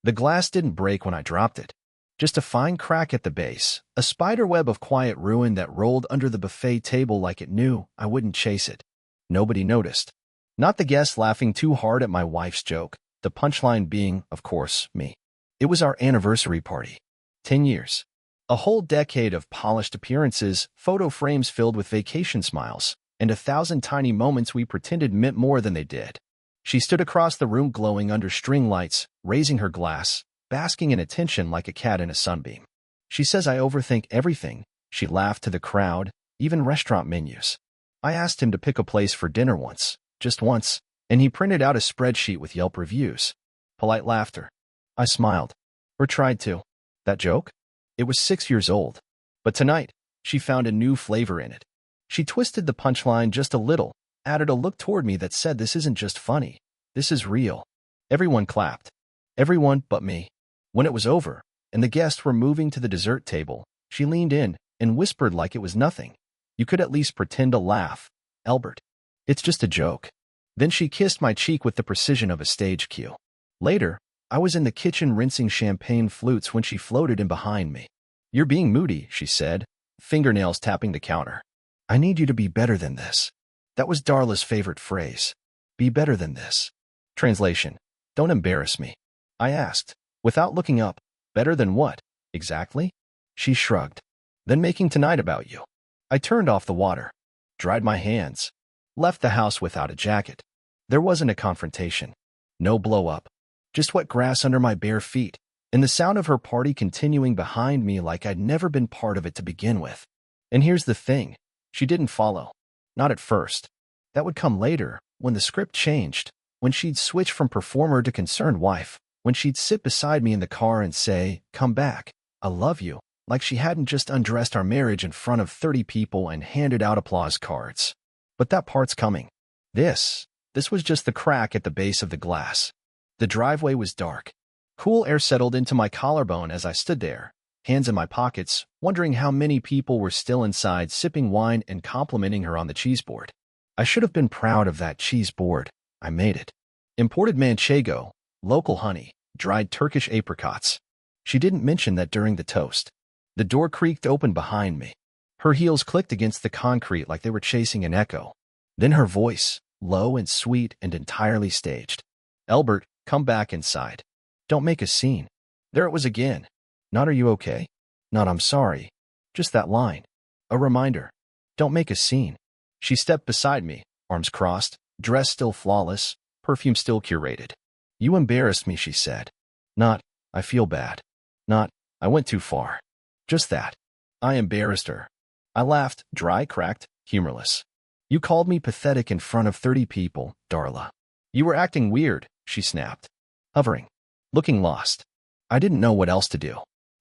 The glass didn't break when I dropped it. Just a fine crack at the base, a spider web of quiet ruin that rolled under the buffet table like it knew I wouldn't chase it. Nobody noticed. Not the guests laughing too hard at my wife's joke, the punchline being, of course, me. It was our anniversary party. 10 years. A whole decade of polished appearances, photo frames filled with vacation smiles, and 1,000 tiny moments we pretended meant more than they did. She stood across the room glowing under string lights, raising her glass, basking in attention like a cat in a sunbeam. She says I overthink everything. She laughed to the crowd, even restaurant menus. I asked him to pick a place for dinner once, just once, and he printed out a spreadsheet with Yelp reviews. Polite laughter. I smiled. Or tried to. That joke? It was 6 years old. But tonight, she found a new flavor in it. She twisted the punchline just a little, added a look toward me that said this isn't just funny, this is real. Everyone clapped. Everyone but me. When it was over, and the guests were moving to the dessert table, she leaned in and whispered like it was nothing. You could at least pretend to laugh, Albert. It's just a joke. Then she kissed my cheek with the precision of a stage cue. Later, I was in the kitchen rinsing champagne flutes when she floated in behind me. You're being moody, she said, fingernails tapping the counter. I need you to be better than this. That was Darla's favorite phrase. Be better than this. Translation. Don't embarrass me. I asked, without looking up. Better than what, exactly? She shrugged. Then making tonight about you. I turned off the water, dried my hands, left the house without a jacket. There wasn't a confrontation. No blow-up. Just wet grass under my bare feet, and the sound of her party continuing behind me like I'd never been part of it to begin with. And here's the thing. She didn't follow. Not at first. That would come later, when the script changed, when she'd switch from performer to concerned wife, when she'd sit beside me in the car and say, "Come back, I love you," like she hadn't just undressed our marriage in front of 30 people and handed out applause cards. But that part's coming. This was just the crack at the base of the glass. The driveway was dark. Cool air settled into my collarbone as I stood there, hands in my pockets, wondering how many people were still inside sipping wine and complimenting her on the cheese board. I should have been proud of that cheese board. I made it. Imported manchego, local honey, dried Turkish apricots. She didn't mention that during the toast. The door creaked open behind me. Her heels clicked against the concrete like they were chasing an echo. Then her voice, low and sweet and entirely staged. Albert, come back inside. Don't make a scene. There it was again. Not are you okay? Not I'm sorry. Just that line. A reminder. Don't make a scene. She stepped beside me, arms crossed, dress still flawless, perfume still curated. You embarrassed me, she said. Not, I feel bad. Not, I went too far. Just that. I embarrassed her. I laughed, dry, cracked, humorless. You called me pathetic in front of 30 people, Darla. You were acting weird, she snapped. Hovering. Looking lost. I didn't know what else to do.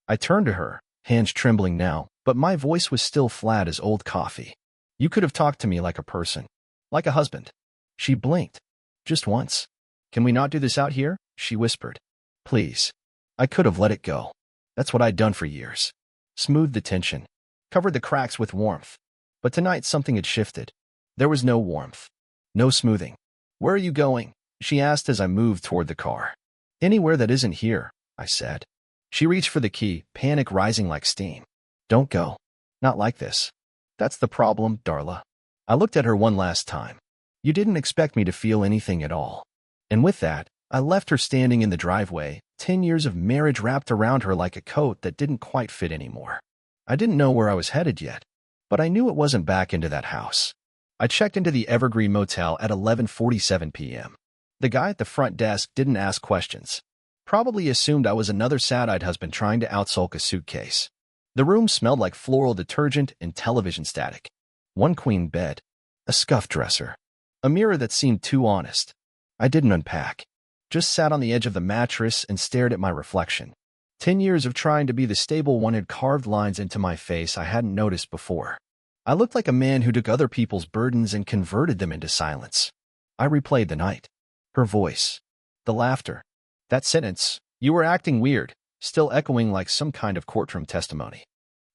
I turned to her, hands trembling now, but my voice was still flat as old coffee. You could have talked to me like a person. Like a husband. She blinked. Just once. Can we not do this out here? She whispered. Please. I could have let it go. That's what I'd done for years. Smoothed the tension. Covered the cracks with warmth. But tonight something had shifted. There was no warmth. No smoothing. Where are you going? She asked as I moved toward the car. Anywhere that isn't here, I said. She reached for the key, panic rising like steam. Don't go. Not like this. That's the problem, Darla. I looked at her one last time. You didn't expect me to feel anything at all. And with that, I left her standing in the driveway, 10 years of marriage wrapped around her like a coat that didn't quite fit anymore. I didn't know where I was headed yet, but I knew it wasn't back into that house. I checked into the Evergreen Motel at 11:47 p.m. The guy at the front desk didn't ask questions. Probably assumed I was another sad-eyed husband trying to outsulk a suitcase. The room smelled like floral detergent and television static. One queen bed. A scuffed dresser. A mirror that seemed too honest. I didn't unpack. Just sat on the edge of the mattress and stared at my reflection. 10 years of trying to be the stable one had carved lines into my face I hadn't noticed before. I looked like a man who took other people's burdens and converted them into silence. I replayed the night. Her voice. The laughter. That sentence, "You were acting weird," still echoing like some kind of courtroom testimony.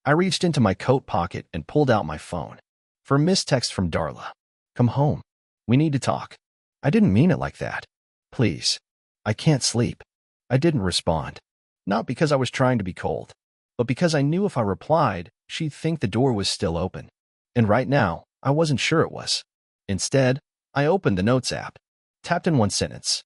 I reached into my coat pocket and pulled out my phone. For a missed text from Darla. Come home. We need to talk. I didn't mean it like that. Please. I can't sleep. I didn't respond. Not because I was trying to be cold, but because I knew if I replied, she'd think the door was still open. And right now, I wasn't sure it was. Instead, I opened the Notes app, tapped in one sentence.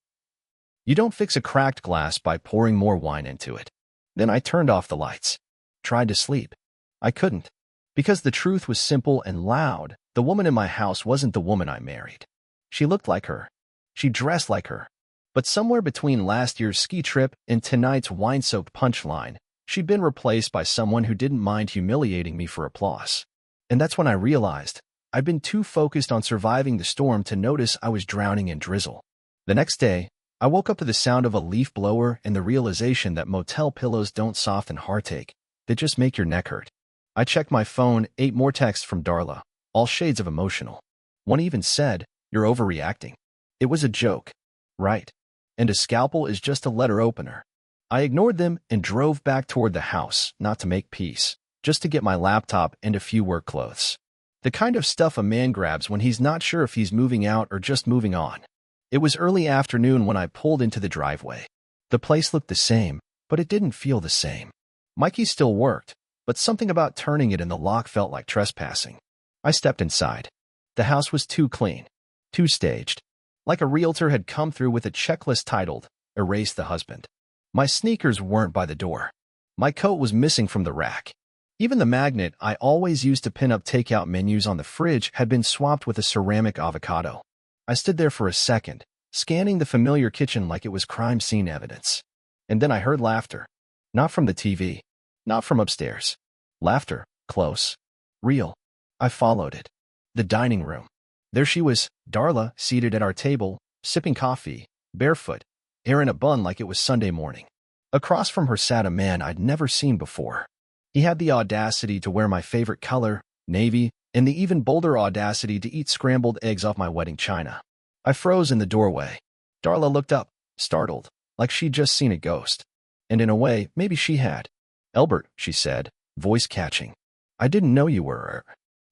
You don't fix a cracked glass by pouring more wine into it. Then I turned off the lights. Tried to sleep. I couldn't. Because the truth was simple and loud. The woman in my house wasn't the woman I married. She looked like her. She dressed like her. But somewhere between last year's ski trip and tonight's wine-soaked punchline, she'd been replaced by someone who didn't mind humiliating me for applause. And that's when I realized I'd been too focused on surviving the storm to notice I was drowning in drizzle. The next day, I woke up to the sound of a leaf blower and the realization that motel pillows don't soften heartache. They just make your neck hurt. I checked my phone, 8 more texts from Darla, all shades of emotional. One even said, "You're overreacting." It was a joke, right? And a scalpel is just a letter opener. I ignored them and drove back toward the house, not to make peace, just to get my laptop and a few work clothes. The kind of stuff a man grabs when he's not sure if he's moving out or just moving on. It was early afternoon when I pulled into the driveway. The place looked the same, but it didn't feel the same. My key still worked, but something about turning it in the lock felt like trespassing. I stepped inside. The house was too clean, too staged. Like a realtor had come through with a checklist titled, "Erase the husband." My sneakers weren't by the door. My coat was missing from the rack. Even the magnet I always used to pin up takeout menus on the fridge had been swapped with a ceramic avocado. I stood there for a second, scanning the familiar kitchen like it was crime scene evidence. And then I heard laughter. Not from the TV. Not from upstairs. Laughter, close. Real. I followed it. The dining room. There she was, Darla, seated at our table, sipping coffee, barefoot, hair in a bun like it was Sunday morning. Across from her sat a man I'd never seen before. He had the audacity to wear my favorite color, navy, and the even bolder audacity to eat scrambled eggs off my wedding china. I froze in the doorway. Darla looked up, startled, like she'd just seen a ghost. And in a way, maybe she had. "Albert," she said, voice catching. "I didn't know you were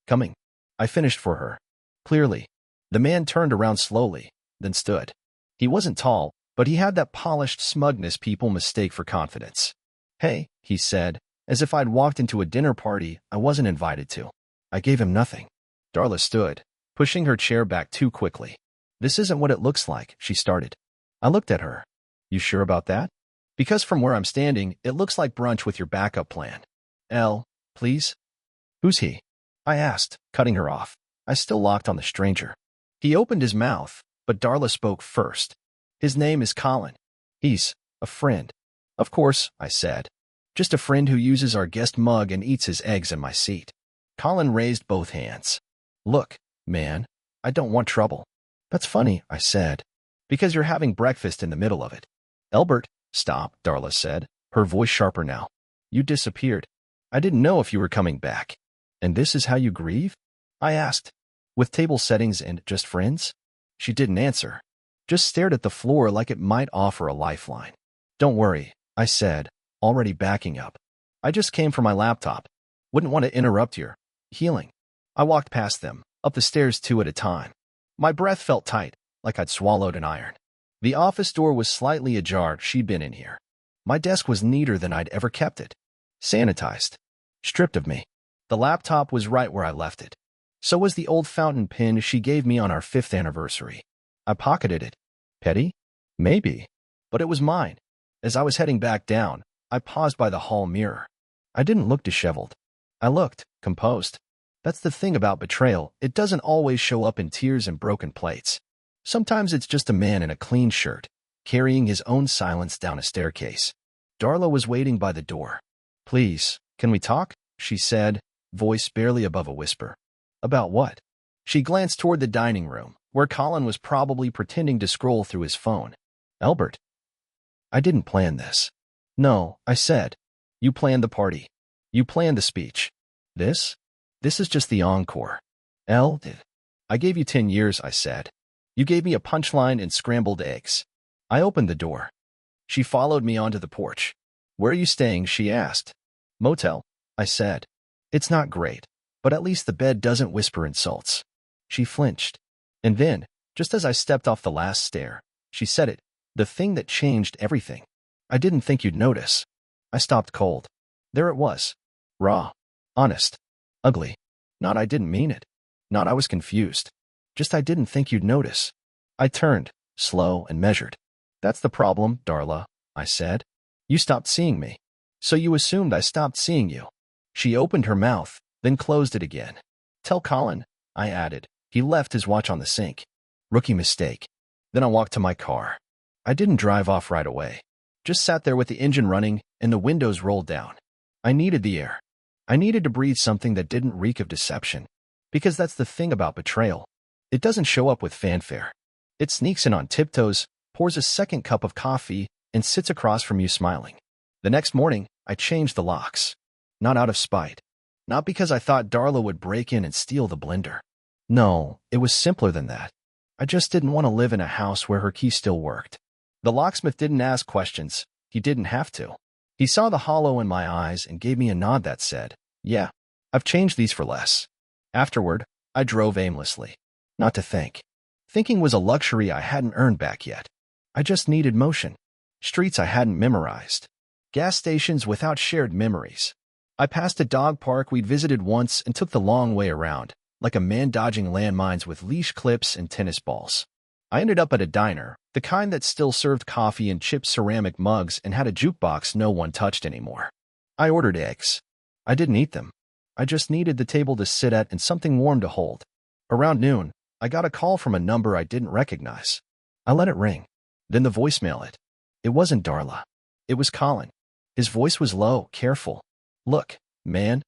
coming." I finished for her. Clearly. The man turned around slowly, then stood. He wasn't tall, but he had that polished smugness people mistake for confidence. "Hey," he said, as if I'd walked into a dinner party I wasn't invited to. I gave him nothing. Darla stood, pushing her chair back too quickly. "This isn't what it looks like," she started. I looked at her. "You sure about that?" "Because from where I'm standing, it looks like brunch with your backup plan." "Elle, please?" "Who's he?" I asked, cutting her off. I still locked on the stranger. He opened his mouth, but Darla spoke first. "His name is Colin. He's a friend." "Of course," I said. "Just a friend who uses our guest mug and eats his eggs in my seat." Colin raised both hands. "Look, man, I don't want trouble." "That's funny," I said. "Because you're having breakfast in the middle of it." "Albert, stop," Darla said, her voice sharper now. "You disappeared. I didn't know if you were coming back." "And this is how you grieve?" I asked. "With table settings and just friends?" She didn't answer. Just stared at the floor like it might offer a lifeline. "Don't worry," I said, already backing up. "I just came for my laptop. Wouldn't want to interrupt your healing." I walked past them, up the stairs 2 at a time. My breath felt tight, like I'd swallowed an iron. The office door was slightly ajar. She'd been in here. My desk was neater than I'd ever kept it. Sanitized. Stripped of me. The laptop was right where I left it. So was the old fountain pen she gave me on our 5th anniversary. I pocketed it. Petty? Maybe. But it was mine. As I was heading back down, I paused by the hall mirror. I didn't look disheveled. I looked composed. That's the thing about betrayal. It doesn't always show up in tears and broken plates. Sometimes it's just a man in a clean shirt, carrying his own silence down a staircase. Darla was waiting by the door. "Please, can we talk?" she said, voice barely above a whisper. "About what?" She glanced toward the dining room, where Colin was probably pretending to scroll through his phone. "Albert." "I didn't plan this." "No," I said. "You planned the party. You planned the speech. This? This is just the encore." "Elle did." "I gave you 10 years," I said. "You gave me a punchline and scrambled eggs." I opened the door. She followed me onto the porch. "Where are you staying?" she asked. "Motel," I said. "It's not great, but at least the bed doesn't whisper insults." She flinched. And then, just as I stepped off the last stair, she said it, the thing that changed everything. I didn't think you'd notice. I stopped cold. There it was. Raw. Honest. Ugly. Not I didn't mean it. Not I was confused. Just I didn't think you'd notice. I turned, slow and measured. That's the problem, Darla, I said. You stopped seeing me. So you assumed I stopped seeing you. She opened her mouth, then closed it again. Tell Colin, I added. He left his watch on the sink. Rookie mistake. Then I walked to my car. I didn't drive off right away. Just sat there with the engine running and the windows rolled down. I needed the air. I needed to breathe something that didn't reek of deception. Because that's the thing about betrayal. It doesn't show up with fanfare. It sneaks in on tiptoes, pours a second cup of coffee, and sits across from you smiling. The next morning, I changed the locks. Not out of spite. Not because I thought Darla would break in and steal the blender. No, it was simpler than that. I just didn't want to live in a house where her key still worked. The locksmith didn't ask questions. He didn't have to. He saw the hollow in my eyes and gave me a nod that said, yeah, I've changed these for less. Afterward, I drove aimlessly. Not to think. Thinking was a luxury I hadn't earned back yet. I just needed motion. Streets I hadn't memorized. Gas stations without shared memories. I passed a dog park we'd visited once and took the long way around, like a man dodging landmines with leash clips and tennis balls. I ended up at a diner, the kind that still served coffee in chipped ceramic mugs and had a jukebox no one touched anymore. I ordered eggs. I didn't eat them. I just needed the table to sit at and something warm to hold. Around noon, I got a call from a number I didn't recognize. I let it ring. Then the voicemail. It wasn't Darla. It was Colin. His voice was low, careful. Look, man.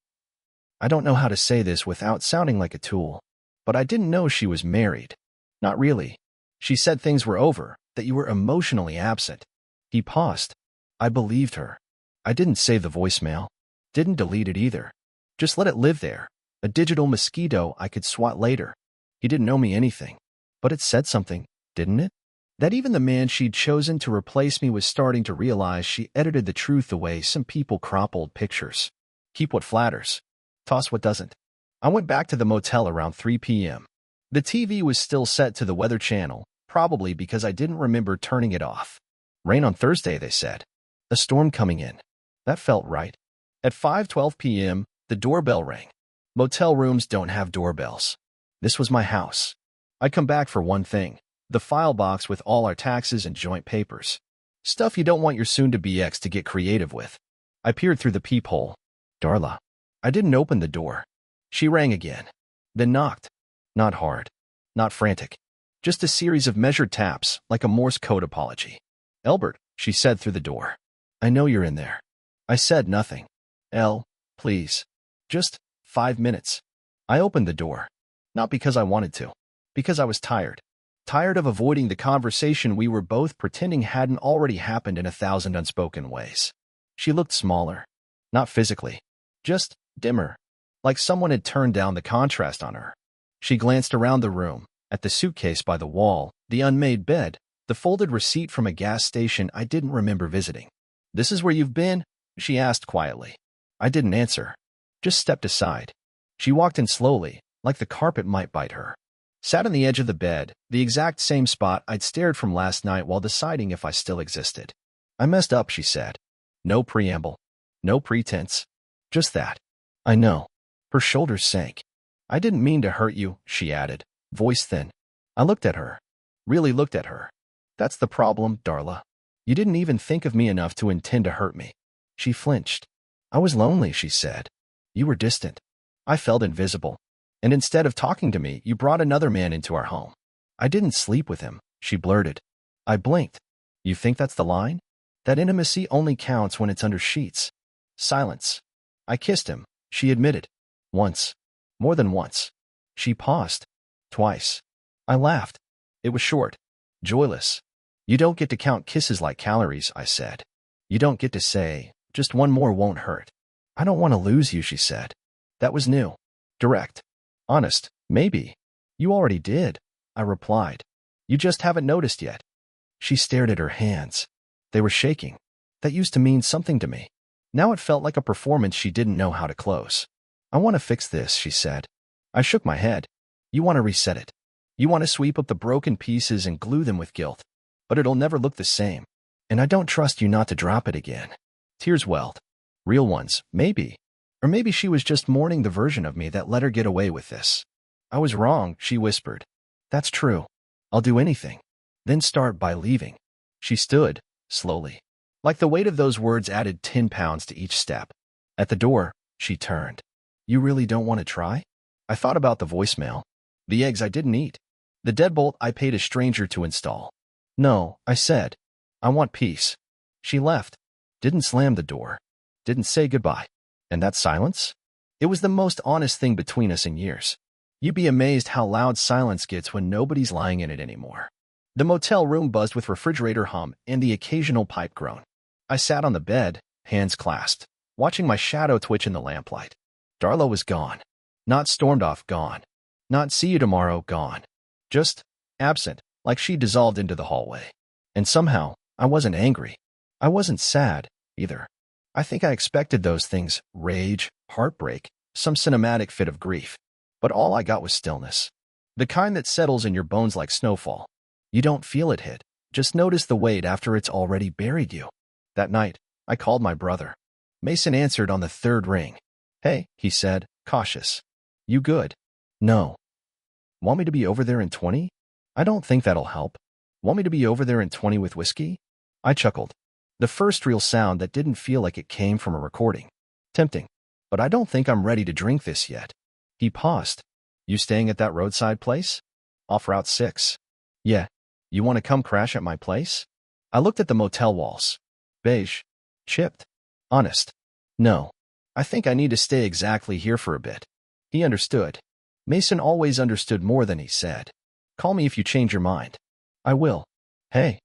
I don't know how to say this without sounding like a tool, but I didn't know she was married. Not really. She said things were over, that you were emotionally absent. He paused. I believed her. I didn't save the voicemail. Didn't delete it either. Just let it live there. A digital mosquito I could swat later. He didn't know me anything. But it said something, didn't it? That even the man she'd chosen to replace me was starting to realize she edited the truth the way some people crop old pictures. Keep what flatters. Toss what doesn't. I went back to the motel around 3 p.m. The TV was still set to the Weather Channel, probably because I didn't remember turning it off. Rain on Thursday, they said. A storm coming in. That felt right. At 5:12 p.m., the doorbell rang. Motel rooms don't have doorbells. This was my house. I'd come back for one thing. The file box with all our taxes and joint papers. Stuff you don't want your soon-to-be ex to get creative with. I peered through the peephole. Darla. I didn't open the door. She rang again. Then knocked. Not hard. Not frantic. Just a series of measured taps, like a Morse code apology. Elbert, she said through the door. I know you're in there. I said nothing. Please. Just 5 minutes. I opened the door. Not because I wanted to. Because I was tired. Tired of avoiding the conversation we were both pretending hadn't already happened in 1,000 unspoken ways. She looked smaller. Not physically. Just dimmer. Like someone had turned down the contrast on her. She glanced around the room, at the suitcase by the wall, the unmade bed, the folded receipt from a gas station I didn't remember visiting. This is where you've been? She asked quietly. I didn't answer. Just stepped aside. She walked in slowly, like the carpet might bite her. Sat on the edge of the bed, the exact same spot I'd stared from last night while deciding if I still existed. I messed up, she said. No preamble. No pretense. Just that. I know. Her shoulders sank. I didn't mean to hurt you, she added, voice thin. I looked at her. Really looked at her. That's the problem, Darla. You didn't even think of me enough to intend to hurt me. She flinched. I was lonely, she said. You were distant. I felt invisible. And instead of talking to me, you brought another man into our home. I didn't sleep with him, she blurted. I blinked. You think that's the line? That intimacy only counts when it's under sheets. Silence. I kissed him, she admitted. Once. More than once. She paused. Twice. I laughed. It was short. Joyless. You don't get to count kisses like calories, I said. You don't get to say, just one more won't hurt. I don't want to lose you, she said. That was new. Direct. Honest, maybe. You already did, I replied. You just haven't noticed yet. She stared at her hands. They were shaking. That used to mean something to me. Now it felt like a performance she didn't know how to close. I want to fix this, she said. I shook my head. You want to reset it. You want to sweep up the broken pieces and glue them with guilt. But it'll never look the same. And I don't trust you not to drop it again. Tears welled. Real ones, maybe. Or maybe she was just mourning the version of me that let her get away with this. I was wrong, she whispered. That's true. I'll do anything. Then start by leaving. She stood, slowly. Like the weight of those words added 10 pounds to each step. At the door, she turned. You really don't want to try? I thought about the voicemail. The eggs I didn't eat. The deadbolt I paid a stranger to install. No, I said. I want peace. She left. Didn't slam the door. Didn't say goodbye. And that silence? It was the most honest thing between us in years. You'd be amazed how loud silence gets when nobody's lying in it anymore. The motel room buzzed with refrigerator hum and the occasional pipe groan. I sat on the bed, hands clasped, watching my shadow twitch in the lamplight. Darla was gone. Not stormed off, gone. Not see you tomorrow, gone. Just absent, like she dissolved into the hallway. And somehow, I wasn't angry. I wasn't sad, either. I think I expected those things, rage, heartbreak, some cinematic fit of grief. But all I got was stillness. The kind that settles in your bones like snowfall. You don't feel it hit, just notice the weight after it's already buried you. That night, I called my brother. Mason answered on the third ring. Hey, he said, cautious. You good? No. Want me to be over there in 20? I don't think that'll help. Want me to be over there in 20 with whiskey? I chuckled. The first real sound that didn't feel like it came from a recording. Tempting. But I don't think I'm ready to drink this yet. He paused. You staying at that roadside place? Off Route 6. Yeah. You want to come crash at my place? I looked at the motel walls. Beige. Chipped. Honest. No. I think I need to stay exactly here for a bit. He understood. Mason always understood more than he said. Call me if you change your mind. I will. Hey.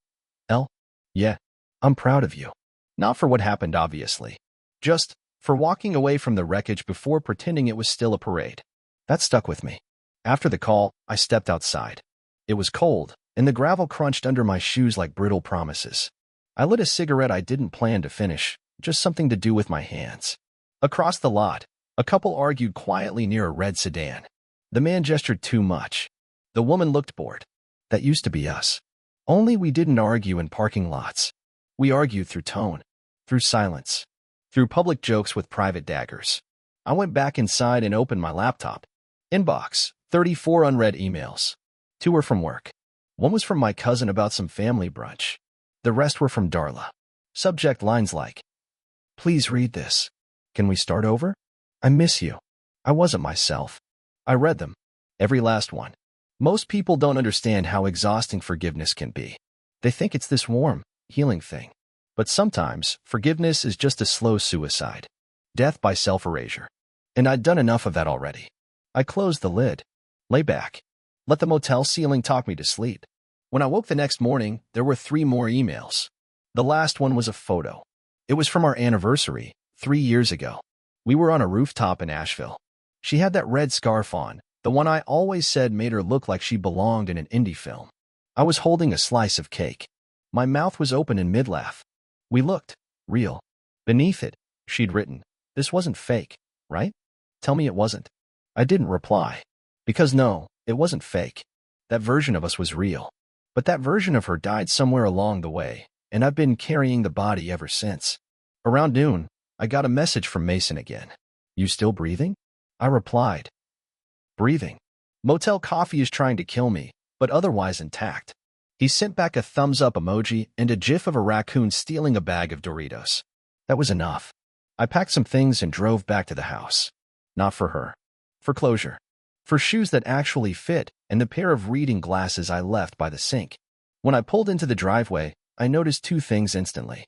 Elle? Yeah. I'm proud of you. Not for what happened, obviously. Just for walking away from the wreckage before pretending it was still a parade. That stuck with me. After the call, I stepped outside. It was cold, and the gravel crunched under my shoes like brittle promises. I lit a cigarette I didn't plan to finish, just something to do with my hands. Across the lot, a couple argued quietly near a red sedan. The man gestured too much. The woman looked bored. That used to be us. Only we didn't argue in parking lots. We argued through tone, through silence, through public jokes with private daggers. I went back inside and opened my laptop. Inbox, 34 unread emails. 2 were from work. 1 was from my cousin about some family brunch. The rest were from Darla. Subject lines like, please read this. Can we start over? I miss you. I wasn't myself. I read them. Every last one. Most people don't understand how exhausting forgiveness can be. They think it's this warm, healing thing. But sometimes, forgiveness is just a slow suicide. Death by self-erasure. And I'd done enough of that already. I closed the lid. Lay back. Let the motel ceiling talk me to sleep. When I woke the next morning, there were 3 more emails. The last one was a photo. It was from our anniversary, 3 years ago. We were on a rooftop in Asheville. She had that red scarf on, the one I always said made her look like she belonged in an indie film. I was holding a slice of cake. My mouth was open in mid-laugh. We looked real. Beneath it, she'd written, this wasn't fake, right? Tell me it wasn't. I didn't reply. Because no, it wasn't fake. That version of us was real. But that version of her died somewhere along the way, and I've been carrying the body ever since. Around noon, I got a message from Mason again. You still breathing? I replied. Breathing. Motel coffee is trying to kill me, but otherwise intact. He sent back a thumbs-up emoji and a gif of a raccoon stealing a bag of Doritos. That was enough. I packed some things and drove back to the house. Not for her. For closure. For shoes that actually fit and the pair of reading glasses I left by the sink. When I pulled into the driveway, I noticed 2 things instantly.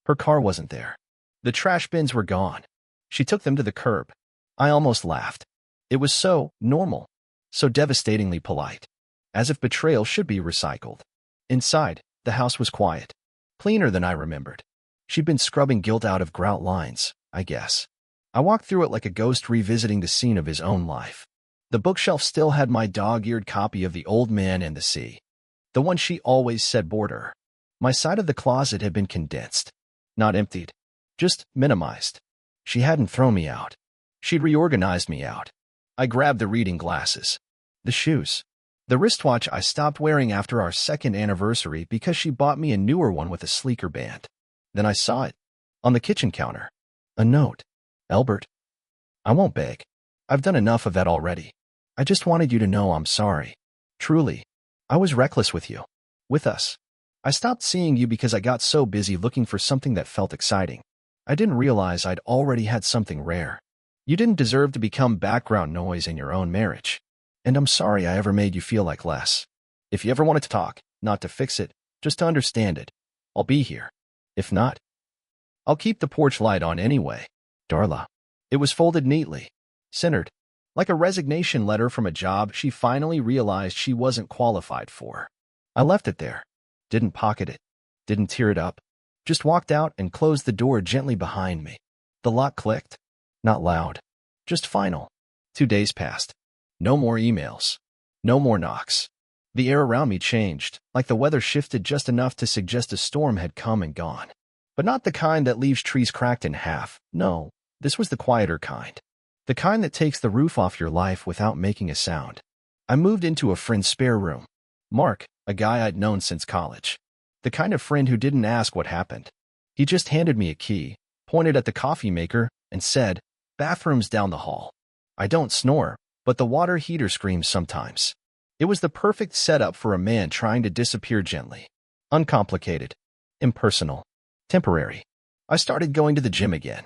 Her car wasn't there. The trash bins were gone. She took them to the curb. I almost laughed. It was so normal, so devastatingly polite. As if betrayal should be recycled. Inside, the house was quiet. Cleaner than I remembered. She'd been scrubbing guilt out of grout lines, I guess. I walked through it like a ghost revisiting the scene of his own life. The bookshelf still had my dog-eared copy of The Old Man and the Sea. The one she always said bored her. My side of the closet had been condensed. Not emptied. Just minimized. She hadn't thrown me out. She'd reorganized me out. I grabbed the reading glasses. The shoes. The wristwatch I stopped wearing after our second anniversary because she bought me a newer one with a sleeker band. Then I saw it. On the kitchen counter. A note. Albert. I won't beg. I've done enough of that already. I just wanted you to know I'm sorry. Truly. I was reckless with you. With us. I stopped seeing you because I got so busy looking for something that felt exciting. I didn't realize I'd already had something rare. You didn't deserve to become background noise in your own marriage. And I'm sorry I ever made you feel like less. If you ever wanted to talk, not to fix it, just to understand it, I'll be here. If not, I'll keep the porch light on anyway. Darla. It was folded neatly. Centered. Like a resignation letter from a job she finally realized she wasn't qualified for. I left it there. Didn't pocket it. Didn't tear it up. Just walked out and closed the door gently behind me. The lock clicked. Not loud. Just final. 2 days passed. No more emails. No more knocks. The air around me changed, like the weather shifted just enough to suggest a storm had come and gone. But not the kind that leaves trees cracked in half. No, this was the quieter kind. The kind that takes the roof off your life without making a sound. I moved into a friend's spare room. Mark, a guy I'd known since college. The kind of friend who didn't ask what happened. He just handed me a key, pointed at the coffee maker, and said, "Bathroom's down the hall." I don't snore, but the water heater screams sometimes. It was the perfect setup for a man trying to disappear gently. Uncomplicated. Impersonal. Temporary. I started going to the gym again.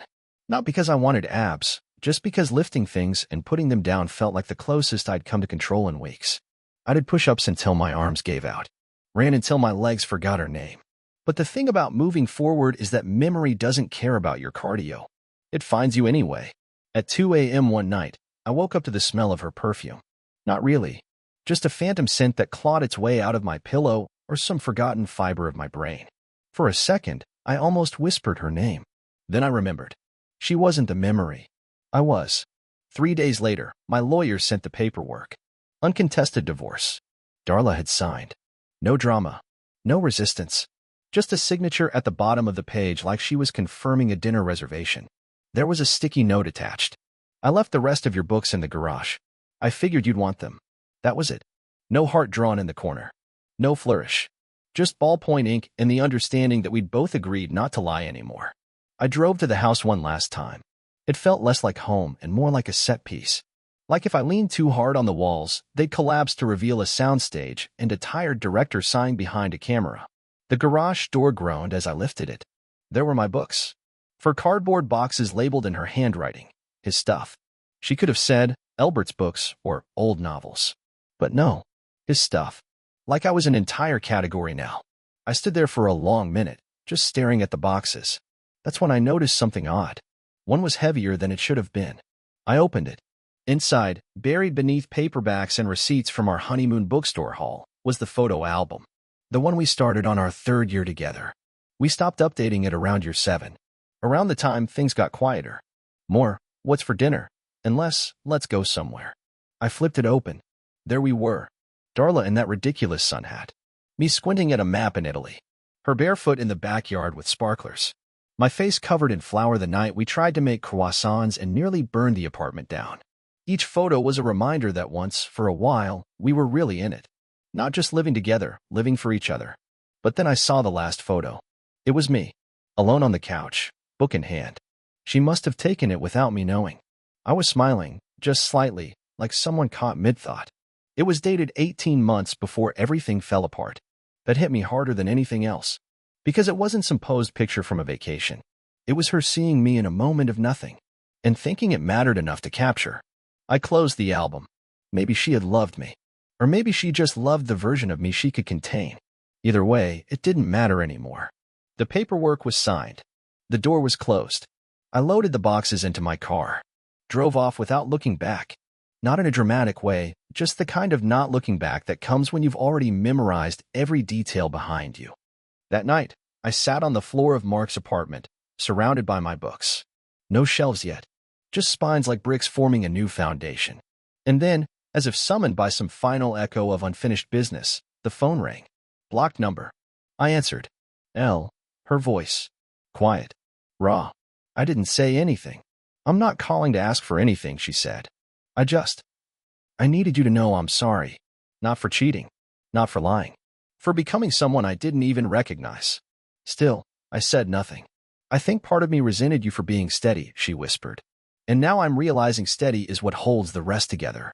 Not because I wanted abs, just because lifting things and putting them down felt like the closest I'd come to control in weeks. I did push-ups until my arms gave out. Ran until my legs forgot her name. But the thing about moving forward is that memory doesn't care about your cardio. It finds you anyway. At 2 a.m. one night, I woke up to the smell of her perfume. Not really. Just a phantom scent that clawed its way out of my pillow or some forgotten fiber of my brain. For a second, I almost whispered her name. Then I remembered. She wasn't the memory. I was. 3 days later, my lawyer sent the paperwork. Uncontested divorce. Darla had signed. No drama. No resistance. Just a signature at the bottom of the page like she was confirming a dinner reservation. There was a sticky note attached. I left the rest of your books in the garage. I figured you'd want them. That was it. No heart drawn in the corner. No flourish. Just ballpoint ink and the understanding that we'd both agreed not to lie anymore. I drove to the house one last time. It felt less like home and more like a set piece. Like if I leaned too hard on the walls, they'd collapse to reveal a soundstage and a tired director sighing behind a camera. The garage door groaned as I lifted it. There were my books. For cardboard boxes labeled in her handwriting. His stuff. She could have said, Albert's books or old novels. But no. His stuff. Like I was an entire category now. I stood there for a long minute, just staring at the boxes. That's when I noticed something odd. One was heavier than it should have been. I opened it. Inside, buried beneath paperbacks and receipts from our honeymoon bookstore haul, was the photo album. The one we started on our 3rd year together. We stopped updating it around year 7. Around the time things got quieter. More, what's for dinner? And less, let's go somewhere. I flipped it open. There we were. Darla in that ridiculous sun hat. Me squinting at a map in Italy. Her barefoot in the backyard with sparklers. My face covered in flour the night we tried to make croissants and nearly burned the apartment down. Each photo was a reminder that once, for a while, we were really in it. Not just living together, living for each other. But then I saw the last photo. It was me, alone on the couch, book in hand. She must have taken it without me knowing. I was smiling, just slightly, like someone caught mid-thought. It was dated 18 months before everything fell apart. That hit me harder than anything else. Because it wasn't some posed picture from a vacation. It was her seeing me in a moment of nothing, and thinking it mattered enough to capture. I closed the album. Maybe she had loved me. Or maybe she just loved the version of me she could contain. Either way, it didn't matter anymore. The paperwork was signed. The door was closed. I loaded the boxes into my car. Drove off without looking back. Not in a dramatic way, just the kind of not looking back that comes when you've already memorized every detail behind you. That night, I sat on the floor of Mark's apartment, surrounded by my books. No shelves yet. Just spines like bricks forming a new foundation. And then, as if summoned by some final echo of unfinished business, the phone rang. Blocked number. I answered. Elle, her voice. Quiet. Raw. I didn't say anything. I'm not calling to ask for anything, she said. I needed you to know I'm sorry. Not for cheating. Not for lying. For becoming someone I didn't even recognize. Still, I said nothing. I think part of me resented you for being steady, she whispered. And now I'm realizing steady is what holds the rest together.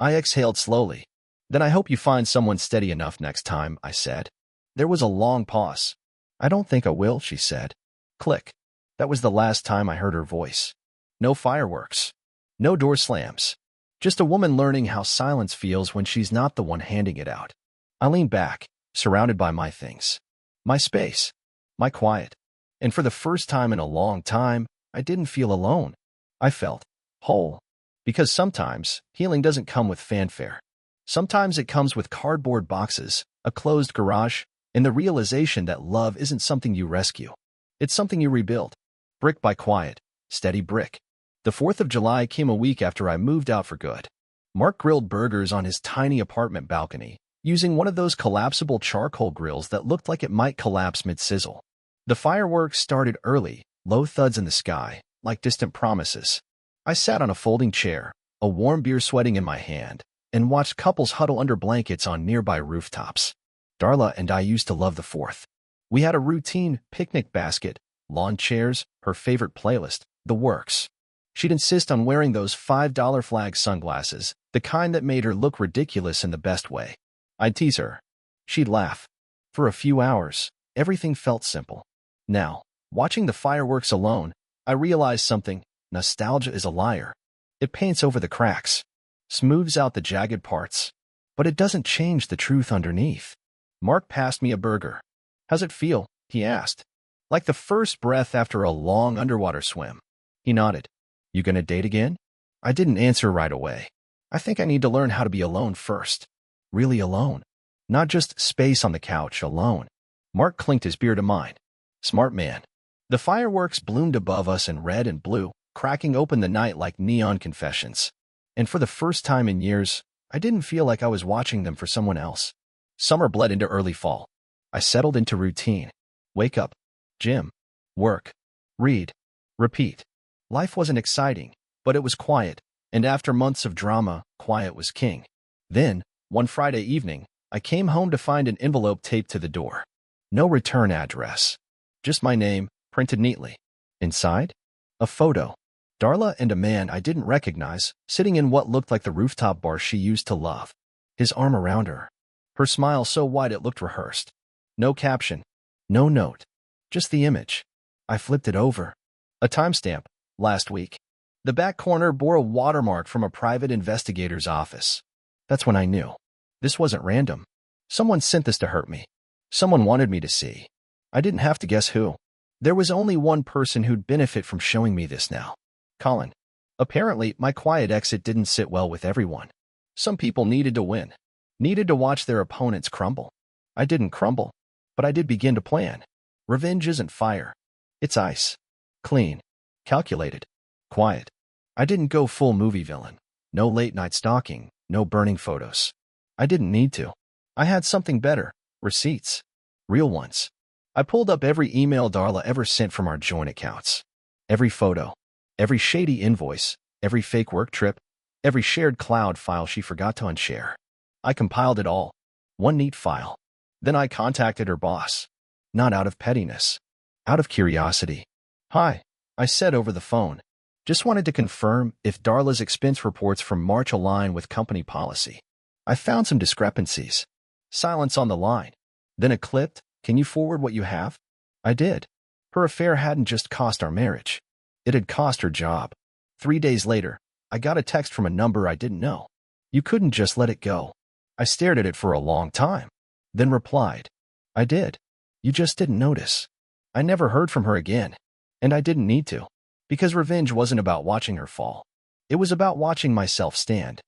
I exhaled slowly. Then I hope you find someone steady enough next time, I said. There was a long pause. I don't think I will, she said. Click. That was the last time I heard her voice. No fireworks. No door slams. Just a woman learning how silence feels when she's not the one handing it out. I leaned back, surrounded by my things. My space. My quiet. And for the first time in a long time, I didn't feel alone. I felt whole. Because sometimes, healing doesn't come with fanfare. Sometimes it comes with cardboard boxes, a closed garage, and the realization that love isn't something you rescue. It's something you rebuild. Brick by quiet, steady brick. The 4th of July came a week after I moved out for good. Mark grilled burgers on his tiny apartment balcony, using one of those collapsible charcoal grills that looked like it might collapse mid-sizzle. The fireworks started early, low thuds in the sky, like distant promises. I sat on a folding chair, a warm beer sweating in my hand, and watched couples huddle under blankets on nearby rooftops. Darla and I used to love the 4th. We had a routine: picnic basket, lawn chairs, her favorite playlist, the works. She'd insist on wearing those $5 flag sunglasses, the kind that made her look ridiculous in the best way. I'd tease her. She'd laugh. For a few hours, everything felt simple. Now, watching the fireworks alone, I realized something. Nostalgia is a liar. It paints over the cracks, smooths out the jagged parts, but it doesn't change the truth underneath. Mark passed me a burger. How's it feel? He asked. Like the first breath after a long underwater swim. He nodded. You gonna date again? I didn't answer right away. I think I need to learn how to be alone first. Really alone. Not just space on the couch, alone. Mark clinked his beer to mine. Smart man. The fireworks bloomed above us in red and blue, cracking open the night like neon confessions. And for the first time in years, I didn't feel like I was watching them for someone else. Summer bled into early fall. I settled into routine. Wake up. Gym. Work. Read. Repeat. Life wasn't exciting, but it was quiet, and after months of drama, quiet was king. Then, one Friday evening, I came home to find an envelope taped to the door. No return address. Just my name, printed neatly. Inside? A photo. Darla and a man I didn't recognize, sitting in what looked like the rooftop bar she used to love. His arm around her. Her smile so wide it looked rehearsed. No caption. No note. Just the image. I flipped it over. A timestamp. Last week. The back corner bore a watermark from a private investigator's office. That's when I knew. This wasn't random. Someone sent this to hurt me. Someone wanted me to see. I didn't have to guess who. There was only one person who'd benefit from showing me this now. Colin. Apparently, my quiet exit didn't sit well with everyone. Some people needed to win. Needed to watch their opponents crumble. I didn't crumble, but I did begin to plan. Revenge isn't fire. It's ice. Clean. Calculated. Quiet. I didn't go full movie villain. No late-night stalking. No burning photos. I didn't need to. I had something better. Receipts. Real ones. I pulled up every email Darla ever sent from our joint accounts. Every photo. Every shady invoice. Every fake work trip. Every shared cloud file she forgot to unshare. I compiled it all. One neat file. Then I contacted her boss. Not out of pettiness. Out of curiosity. Hi. I said over the phone. Just wanted to confirm if Darla's expense reports from March align with company policy. I found some discrepancies. Silence on the line. Then it clipped. Can you forward what you have? I did. Her affair hadn't just cost our marriage. It had cost her job. 3 days later, I got a text from a number I didn't know. You couldn't just let it go. I stared at it for a long time. Then replied. I did. You just didn't notice. I never heard from her again. And I didn't need to, because revenge wasn't about watching her fall. It was about watching myself stand.